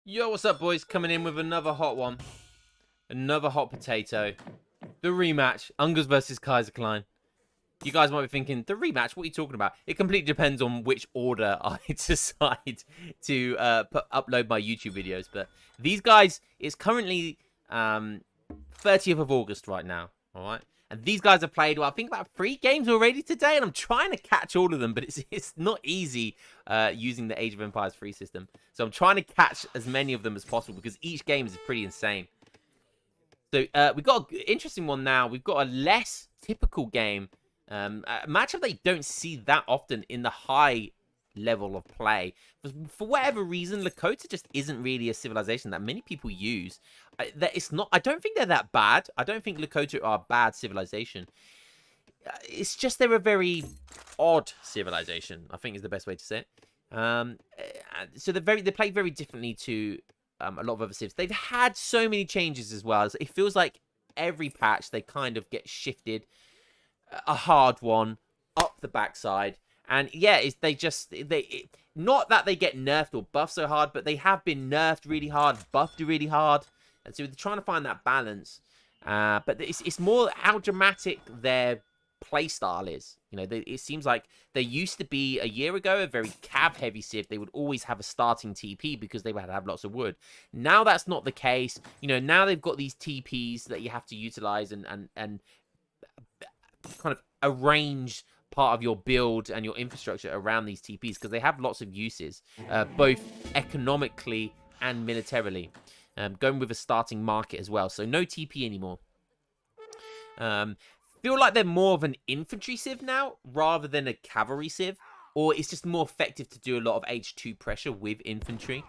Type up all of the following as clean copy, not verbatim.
Yo, what's up, boys? Coming in with another hot one. Another hot potato. The rematch. Ungurs versus Kaiserklein. You guys might be thinking, the rematch? What are you talking about? It completely depends on which order I decide to upload my YouTube videos. But these guys, it's currently 30th of August right now. All right? And these guys have played, well, I think about 3 games already today. And I'm trying to catch all of them. But it's not easy using the Age of Empires free system. So I'm trying to catch as many of them as possible because each game is pretty insane. So we've got an interesting one now. We've got a less typical game. A matchup that you don't see that often in the high level of play. For whatever reason, Lakota just isn't really a civilization that many people use. I don't think they're that bad. I don't think Lakota are a bad civilization. It's just they're a very odd civilization, I think is the best way to say it. So they play very differently to a lot of other civs. They've had so many changes as well. It feels like every patch they kind of get shifted a hard one up the backside. And yeah, not that they get nerfed or buffed so hard, but they have been nerfed really hard, buffed really hard. And so they're trying to find that balance. But it's more how dramatic their playstyle is. You know, it seems like there used to be a year ago a very cav heavy civ. They would always have a starting TP because they would have lots of wood. Now that's not the case. You know, now they've got these TPs that you have to utilize and kind of arrange part of your build and your infrastructure around these TPs because they have lots of uses, both economically and militarily. Going with a starting market as well, so no TP anymore. Feel like they're more of an infantry civ now rather than a cavalry civ, or it's just more effective to do a lot of H2 pressure with infantry.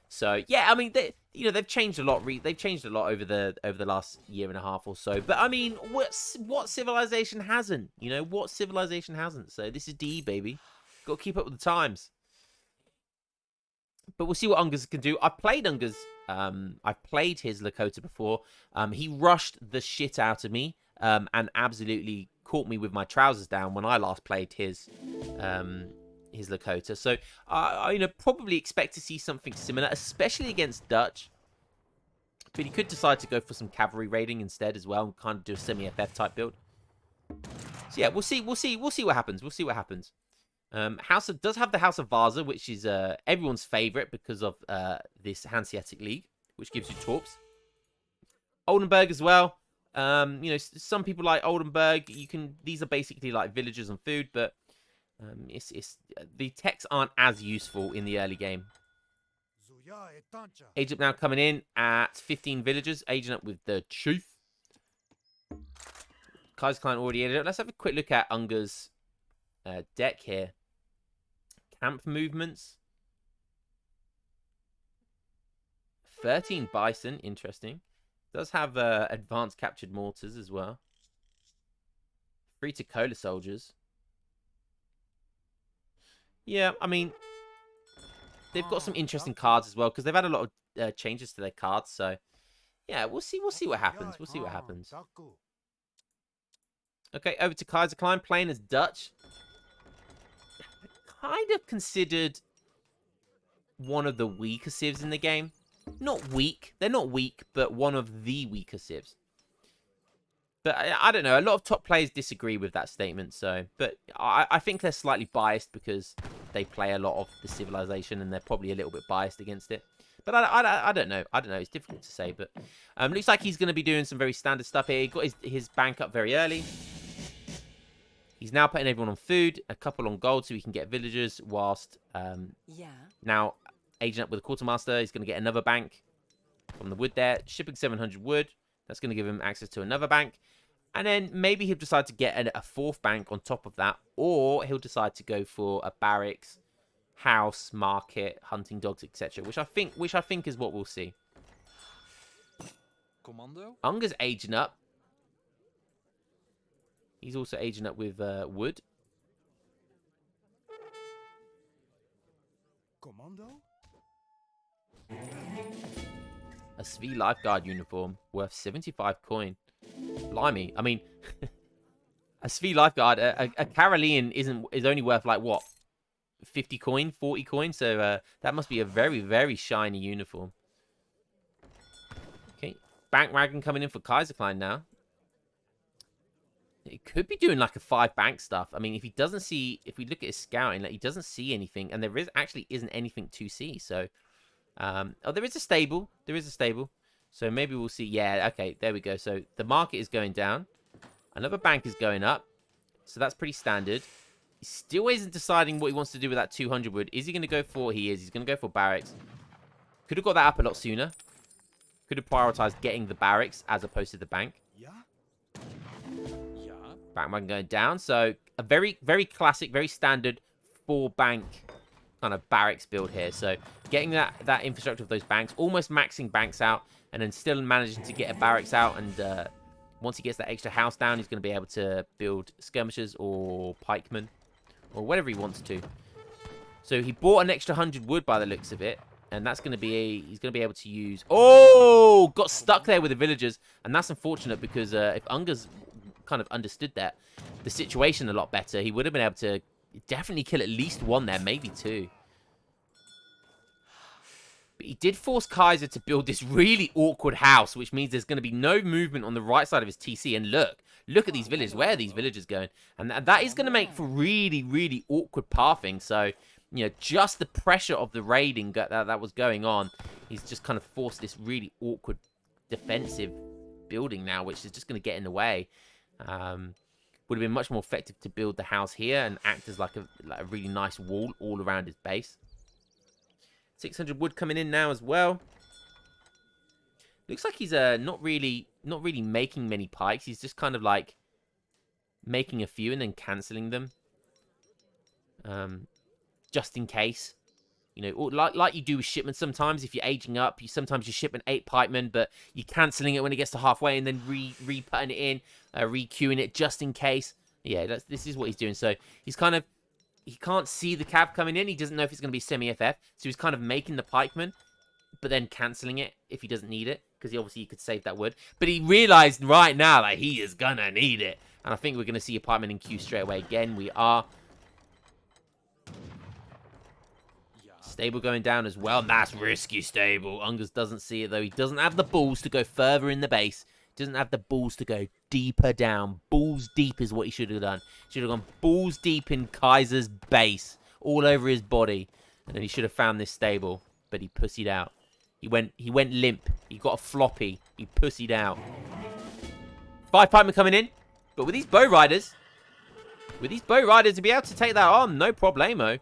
So yeah, I mean they've changed a lot. They've changed a lot over the last year and a half or so. But I mean, what civilization hasn't? You know, what civilization hasn't? So this is DE, baby. Got to keep up with the times. But we'll see what Ungurs can do. I've played Ungurs. I've played his Lakota before. He rushed the shit out of me and absolutely caught me with my trousers down when I last played his Lakota. So I probably expect to see something similar, especially against Dutch. But he could decide to go for some cavalry raiding instead as well and kind of do a semi-FF type build. So yeah, we'll see what happens. We'll see what happens. Does have the House of Vaza, which is everyone's favorite because of this Hanseatic League, which gives you torps. Oldenburg as well. You know, some people like Oldenburg. These are basically like villages and food, but the techs aren't as useful in the early game. Agent now coming in at 15 villagers, agent up with the chief. Kaiserklein already ended up. Let's have a quick look at Ungurs' deck here. Camp movements. 13 bison, interesting. Does have advanced captured mortars as well. 3 Takola soldiers. Yeah, I mean, they've got some interesting cards as well because they've had a lot of changes to their cards. So, yeah, we'll see what happens. We'll see what happens. Okay, over to Kaiserklein playing as Dutch. Kind of considered one of the weaker civs in the game. Not weak. They're not weak, but one of the weaker civs. But I don't know. A lot of top players disagree with that statement. So, but I think they're slightly biased because they play a lot of the civilization and they're probably a little bit biased against it. But I don't know. I don't know. It's difficult to say. But looks like he's going to be doing some very standard stuff here. He got his bank up very early. He's now putting everyone on food, a couple on gold so he can get villagers, whilst now agent up with a quartermaster. He's going to get another bank from the wood there. Shipping 700 wood. That's going to give him access to another bank. And then maybe he'll decide to get a 4th bank on top of that. Or he'll decide to go for a barracks, house, market, hunting dogs, etc. Which I think is what we'll see. Commando? Ungurs aging up. He's also aging up with wood. Commando? A Svi lifeguard uniform worth 75 coin. Blimey. I mean, a Svi lifeguard, a Carolean is only worth like what? 50 coin, 40 coin. So that must be a very, very shiny uniform. bank wagon coming in for Kaiserklein now. It could be doing like a 5 bank stuff. I mean, if he doesn't see, if we look at his scouting, like he doesn't see anything, and there actually isn't anything to see. So, oh, there is a stable. There is a stable. So maybe we'll see. Yeah, okay, there we go. So the market is going down. Another bank is going up. So that's pretty standard. He still isn't deciding what he wants to do with that 200 wood. Is he going to go for? He is. He's going to go for barracks. Could have got that up a lot sooner. Could have prioritized getting the barracks as opposed to the bank. Yeah. Bank wagon going down. So a very, very classic, very standard 4-bank kind of barracks build here. So getting that infrastructure of those banks, almost maxing banks out, and then still managing to get a barracks out. And once he gets that extra house down, he's going to be able to build skirmishers or pikemen or whatever he wants to. So he bought an extra 100 wood by the looks of it. And that's going to be he's going to be able to use... Oh! Got stuck there with the villagers. And that's unfortunate because if Ungurs kind of understood the situation a lot better, he would have been able to definitely kill at least 1 there, maybe 2. But he did force Kaiser to build this really awkward house, which means there's going to be no movement on the right side of his TC. And look at these villages. Where are these villagers going? And that is going to make for really, really awkward pathing. So, you know, just the pressure of the raiding that was going on, he's just kind of forced this really awkward defensive building now, which is just going to get in the way. Would have been much more effective to build the house here and act as like a really nice wall all around his base. 600 wood coming in now as well. Looks like he's not really making many pikes. He's just kind of like making a few and then cancelling them. Just in case. You know, or like you do with shipments sometimes. If you're aging up, sometimes you ship an 8 pikemen, but you're cancelling it when it gets to halfway and then re-putting it in, re-queuing it just in case. Yeah, this is what he's doing. So he's kind of, he can't see the cav coming in. He doesn't know if it's going to be semi-FF. So he's kind of making the pikeman, but then cancelling it if he doesn't need it. Because obviously he could save that wood. But he realised right now that he is going to need it. And I think we're going to see a pikeman in queue straight away. Again, we are. Stable going down as well. That's risky stable. Ungurs doesn't see it though. He doesn't have the balls to go further in the base. Doesn't have the balls to go deeper down. Balls deep is what he should have done. Should have gone balls deep in Kaiser's base. All over his body. And then he should have found this stable. But he pussied out. He went limp. He got a floppy. He pussied out. 5 pikemen coming in. But with these bow riders. To be able to take that on, no problemo.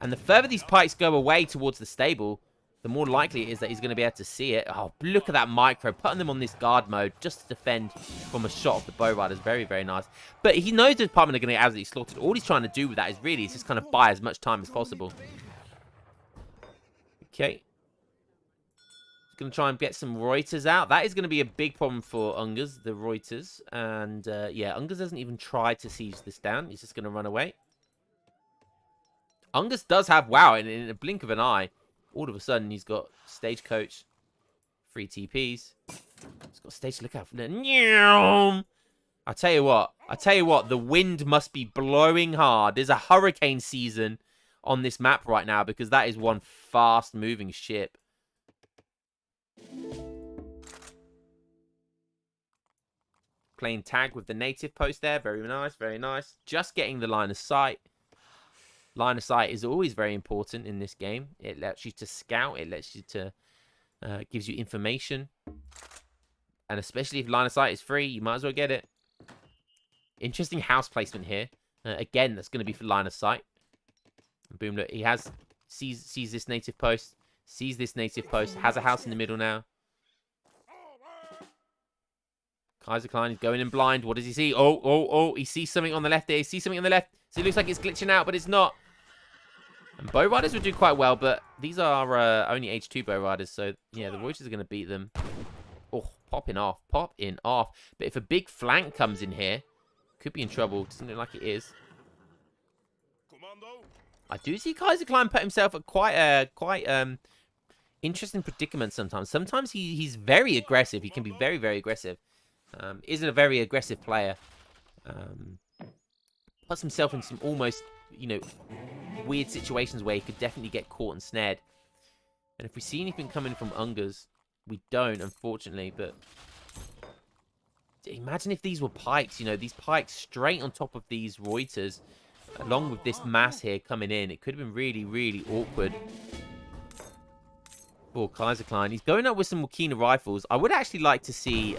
And the further these pikes go away towards the stable, the more likely it is that he's going to be able to see it. Oh, look at that micro. Putting them on this guard mode just to defend from a shot of the bow riders. Very, very nice. But he knows the department are going to get absolutely slaughtered. All he's trying to do with that is really just kind of buy as much time as possible. Okay. He's going to try and get some Reuters out. That is going to be a big problem for Ungurs, the Reuters. And, yeah, Ungurs doesn't even try to siege this down. He's just going to run away. Ungurs does have, wow, in a blink of an eye, all of a sudden he's got Stagecoach, 3 TPs. He's got Stage to look out for. I tell you what, the wind must be blowing hard. There's a hurricane season on this map right now because that is one fast-moving ship. Playing tag with the native post there. Very nice, very nice. Just getting the line of sight. Line of sight is always very important in this game. It lets you to scout. It lets you to... gives you information. And especially if line of sight is free, you might as well get it. Interesting house placement here. Again, that's going to be for line of sight. Boom, look. He sees this native post. Sees this native post. Has a house in the middle now. Kaiserklein is going in blind. What does he see? Oh. He sees something on the left there. He sees something on the left. So it looks like it's glitching out, but it's not. And bow riders would do quite well, but these are only H2 bow riders. So, yeah, the Reuters are going to beat them. Oh, popping off. Popping off. But if a big flank comes in here, could be in trouble. Doesn't look like it is. I do see Kaiserklein put himself at quite interesting predicament sometimes. Sometimes he's very aggressive. He can be very, very aggressive. Isn't a very aggressive player. Puts himself in some almost, you know, weird situations where he could definitely get caught and snared. And if we see anything coming from Ungurs, We don't, unfortunately, but imagine if these were pikes, you know, these pikes straight on top of these Reuters, along with this mass here coming in. It could have been really, really awkward for Kaiserklein. He's going up with some Wakina rifles. I would actually like to see,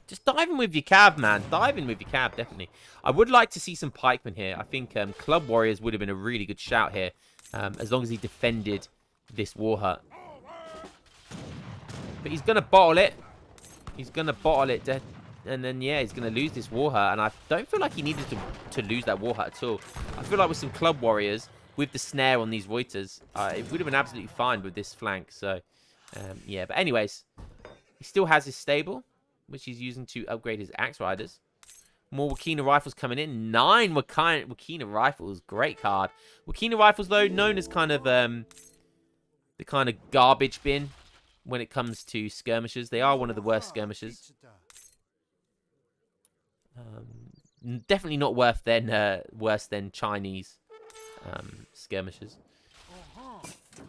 just dive in with your cav, man. Dive in with your cav, definitely. I would like to see some pikemen here. I think Club Warriors would have been a really good shout here, as long as he defended this war hut. But he's going to bottle it. He's going to bottle it, and then, yeah, he's going to lose this war hut. And I don't feel like he needed to lose that war hut at all. I feel like with some Club Warriors, with the snare on these Reuters, it would have been absolutely fine with this flank. So, yeah. But anyways, he still has his stable, which he's using to upgrade his axe riders. More Wakina rifles coming in. 9 Wakina rifles. Great card. Wakina rifles, though, known as kind of the kind of garbage bin when it comes to skirmishers. They are one of the worst skirmishers. Definitely not worse than Chinese skirmishers.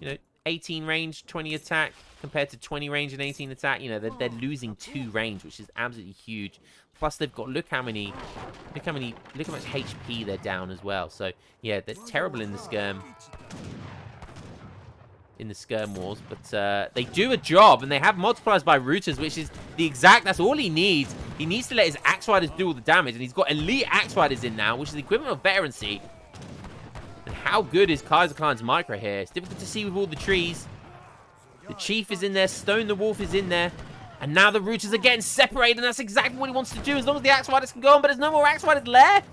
You know, 18 range, 20 attack compared to 20 range and 18 attack. You know, they're losing 2 range, which is absolutely huge. Plus, they've got look how much HP they're down as well. So yeah, they're terrible in the skirm. In the skirm wars, but they do a job, and they have multipliers by routers, which is that's all he needs. He needs to let his axe riders do all the damage, and he's got elite axe riders in now, which is the equivalent of veterancy. And how good is Kaiserklein's micro here? It's difficult to see with all the trees. The chief is in there, Stone the Wolf is in there, and now the routers are getting separated, and that's exactly what he wants to do, as long as the axe riders can go on, but there's no more axe riders left.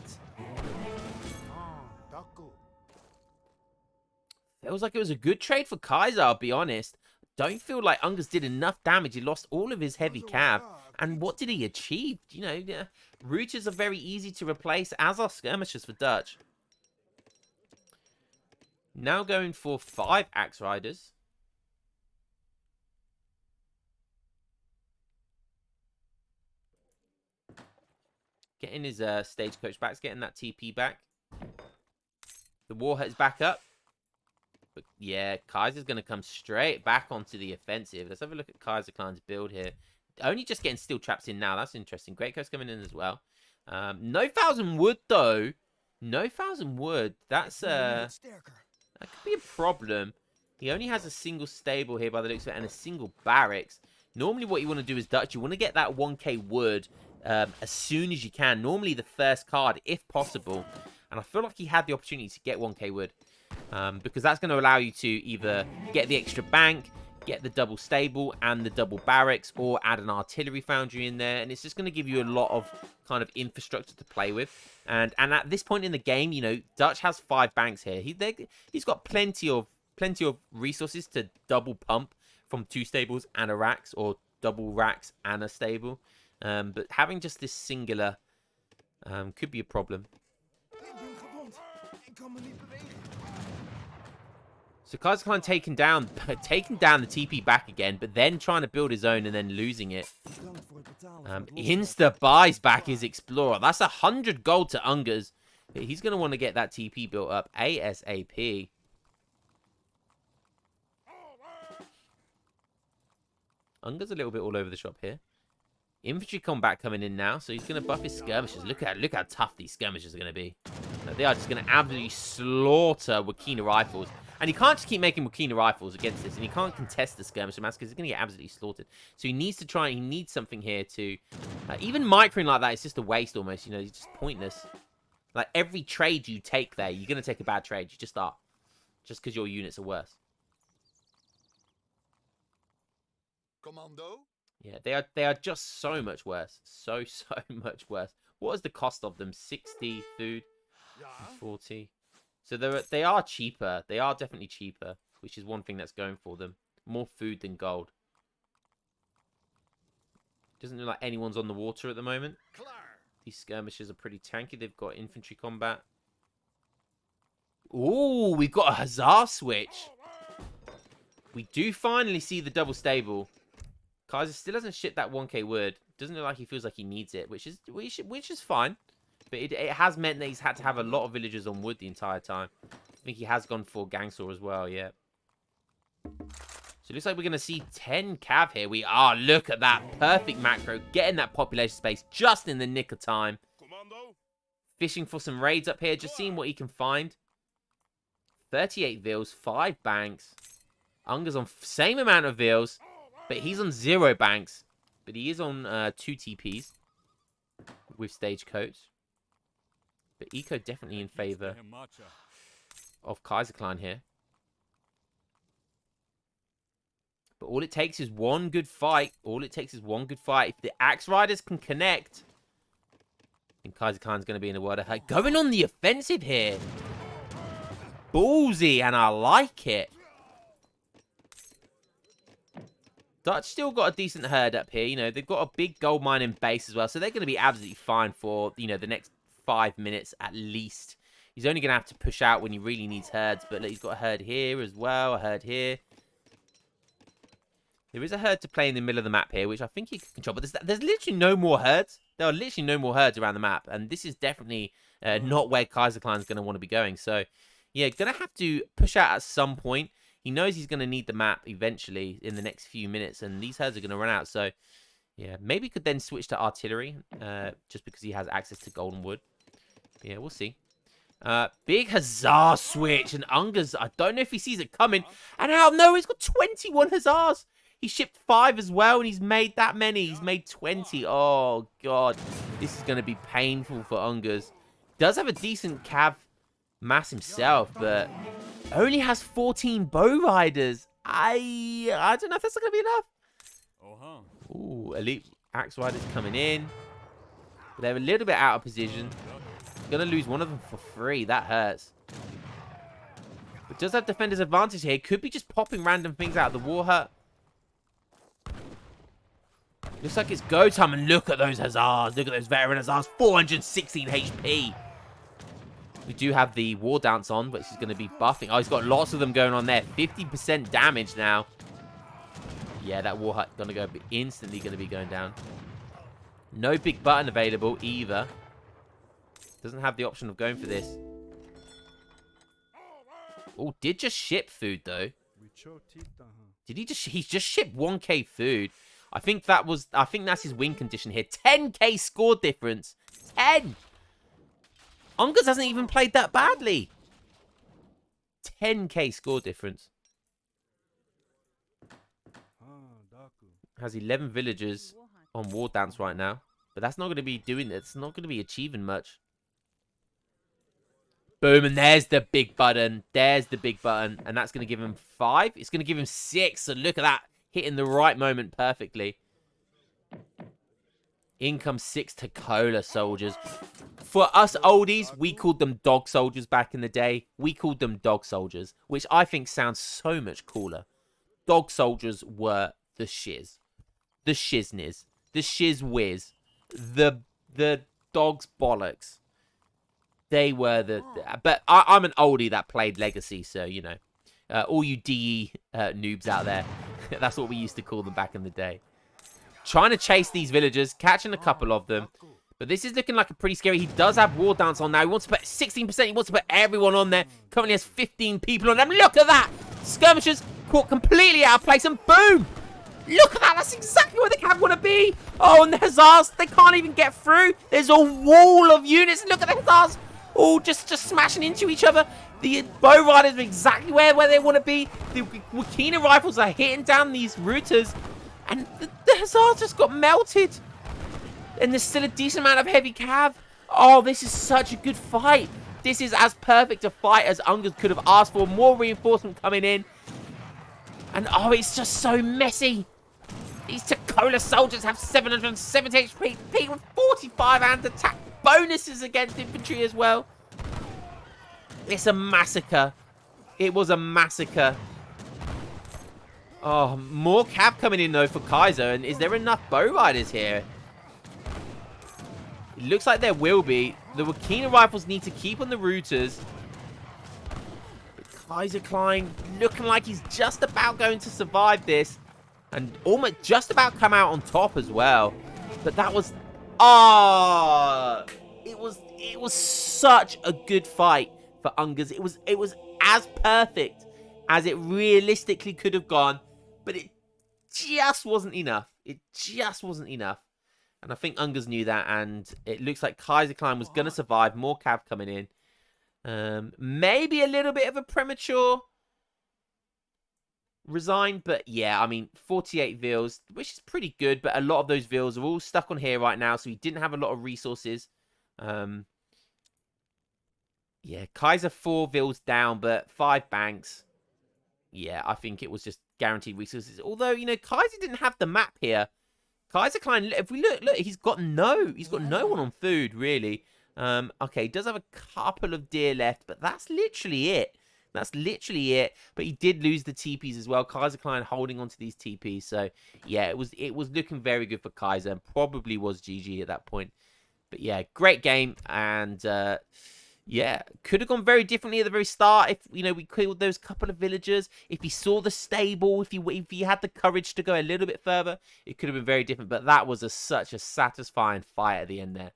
Feels like it was a good trade for Kaiser, I'll be honest. Don't feel like Ungurs did enough damage. He lost all of his heavy cav. And what did he achieve? You know, routers are very easy to replace, as are skirmishers for Dutch. Now going for 5 axe riders. Getting his stagecoach back. Getting that TP back. The war hut is back up. But yeah, Kaiser's going to come straight back onto the offensive. Let's have a look at Kaiserklein's build here. Only just getting steel traps in now. That's interesting. Great Coast coming in as well. No 1,000 wood, though. No 1,000 wood. That could be a problem. He only has a single stable here by the looks of it, and a single barracks. Normally what you want to do is Dutch. You want to get that 1k wood as soon as you can. Normally the first card, if possible. And I feel like he had the opportunity to get 1k wood. Because that's going to allow you to either get the extra bank, get the double stable and the double barracks, or add an artillery foundry in there. And it's just going to give you a lot of kind of infrastructure to play with. And at this point in the game, you know, Dutch has 5 banks here. He's got plenty of resources to double pump from 2 stables and a racks, or double racks and a stable. But having just this singular could be a problem. So Kaiserklein taking down the TP back again, but then trying to build his own and then losing it. Insta buys back his Explorer. That's 100 gold to Ungurs. He's going to want to get that TP built up ASAP. Ungurs a little bit all over the shop here. Infantry combat coming in now, so he's going to buff his skirmishers. Look how tough these skirmishers are going to be. They are just going to absolutely slaughter Wakina rifles. And he can't just keep making Wakina rifles against this, and he can't contest the skirmisher mass because he's going to get absolutely slaughtered. So he needs to he needs something here to... even microing like that is just a waste almost, you know, it's just pointless. Like, every trade you take there, you're going to take a bad trade. You just are. Just because your units are worse. Commando? Yeah, they are just so much worse. So much worse. What is the cost of them? 60 food, 40. So they are cheaper. They are definitely cheaper, which is one thing that's going for them. More food than gold. Doesn't look like anyone's on the water at the moment. These skirmishers are pretty tanky. They've got infantry combat. Ooh, we've got a huzzah switch. We do finally see the double stable. Kaiser still hasn't shipped that 1k wood. Doesn't look like he feels like he needs it, which is fine. But it has meant that he's had to have a lot of villagers on wood the entire time. I think he has gone for Gangsaw as well, yeah. So So it looks like we're going to see 10 cav here. We are. Look at that. Perfect macro. Getting that population space just in the nick of time. Fishing for some raids up here. Just seeing what he can find. 38 veals. 5 banks. Ungurs on same amount of veals. But he's on 0 banks. But he is on 2 TPs. With stagecoach. But Eco definitely in favor of Kaiserklein here. But all it takes is one good fight. All it takes is one good fight. If the Axe Riders can connect, I think Kaiserklein's going to be in a world of hurt. Going on the offensive here. Ballsy, and I like it. Dutch still got a decent herd up here. You know, they've got a big gold mining base as well. So they're going to be absolutely fine for, you know, the next 5 minutes at least. He's only going to have to push out when he really needs herds. But look, he's got a herd here as well. A herd here. There is a herd to play in the middle of the map here, which I think he can control. But there's literally no more herds. There are literally no more herds around the map. And this is definitely not where Kaiserklein's going to want to be going. So, yeah, going to have to push out at some point. He knows he's going to need the map eventually in the next few minutes. And these herds are going to run out. So, yeah, maybe could then switch to artillery. Just because he has access to golden wood. But yeah, we'll see. Big huzzah switch. And Ungurs, I don't know if he sees it coming. And out of nowhere, he's got 21 huzzahs. He shipped 5 as well, and he's made that many. He's made 20. Oh, God. This is going to be painful for Ungurs. Does have a decent cav mass himself, but only has 14 bow riders. I don't know if that's going to be enough. Ooh, elite axe riders coming in. But they're a little bit out of position. Going to lose one of them for free. That hurts. But does have defender's advantage here. Could be just popping random things out of the war hut. Looks like it's go time, and look at those huzzahs. Look at those veteran huzzahs. 416 HP. We do have the war dance on, but he's going to be buffing. Oh, he's got lots of them going on there. 50% damage now. Yeah, that war hut going to go instantly going to be going down. No big button available either. Doesn't have the option of going for this. Oh, did just ship food though. Did he just? He's just shipped 1k food. I think that's his win condition here. 10k score difference. 10. Ungurs hasn't even played that badly. 10k score difference. Has 11 villagers on war dance right now, but that's not going to be doing. It's not going to be achieving much. Boom, and there's the big button. There's the big button, and that's going to give him 5. It's going to give him 6. So look at that. Hitting the right moment perfectly. In comes 6 Takola soldiers. For us oldies, we called them dog soldiers back in the day. We called them dog soldiers, which I think sounds so much cooler. Dog soldiers were the shiz. The shizniz. The shiz whiz. The dog's bollocks. They were the... But I'm an oldie that played Legacy, so, you know. All you DE noobs out there. That's what we used to call them back in the day. Trying to chase these villagers. Catching a couple of them. But this is looking like a pretty scary... He does have war dance on now. He wants to put 16%. He wants to put everyone on there. Currently has 15 people on them. Look at that! Skirmishers caught completely out of place. And boom! Look at that. That's exactly where the cav want to be. Oh, and the huzzahs. They can't even get through. There's a wall of units. Look at the huzzahs. All just smashing into each other. The bow riders are exactly where they want to be. The Wakina rifles are hitting down these routers. And the huzzahs just got melted. And there's still a decent amount of heavy cav. Oh, this is such a good fight. This is as perfect a fight as Ungurs could have asked for. More reinforcement coming in. And oh, it's just so messy. These Takola soldiers have 770 HP with 45 and attack bonuses against infantry as well. It's a massacre. It was a massacre. Oh, more cav coming in though for Kaiser. And is there enough bow riders here? It looks like there will be. The Wakina rifles need to keep on the routers. Kaiserklein looking like he's just about going to survive this. And almost just about come out on top as well. But that was... Oh, it was such a good fight for Ungurs. It was as perfect as it realistically could have gone. But but it just wasn't enough. It just wasn't enough. And I think Ungurs knew that, and it looks like Kaiserklein was going to survive. More cav coming in. Maybe a little bit of a premature resign, but yeah, I mean, 48 Vils, which is pretty good, but a lot of those Vils are all stuck on here right now, so he didn't have a lot of resources. Yeah, Kaiser 4 Vils down, but 5 banks. Yeah, I think it was just guaranteed resources. Although, you know, Kaiser didn't have the map here. Kaiserklein, if we look, he's got no one on food, really. Okay, he does have a couple of deer left, but that's literally it. That's literally it. But he did lose the TPs as well. Kaiserklein holding on to these TPs. So, yeah, it was looking very good for Kaiser, and probably was GG at that point. But, yeah, great game. And, yeah, could have gone very differently at the very start if, you know, we killed those couple of villagers. If he saw the stable, if he had the courage to go a little bit further, it could have been very different. But that was such a satisfying fight at the end there.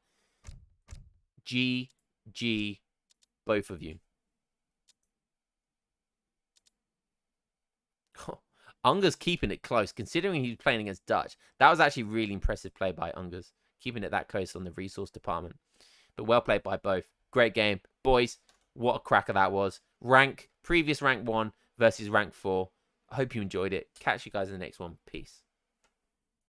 GG, both of you. Ungurs keeping it close, considering he was playing against Dutch. That was actually really impressive play by Ungurs, keeping it that close on the resource department. But well played by both. Great game. Boys, what a cracker that was. Previous rank 1 versus rank 4. I hope you enjoyed it. Catch you guys in the next one. Peace.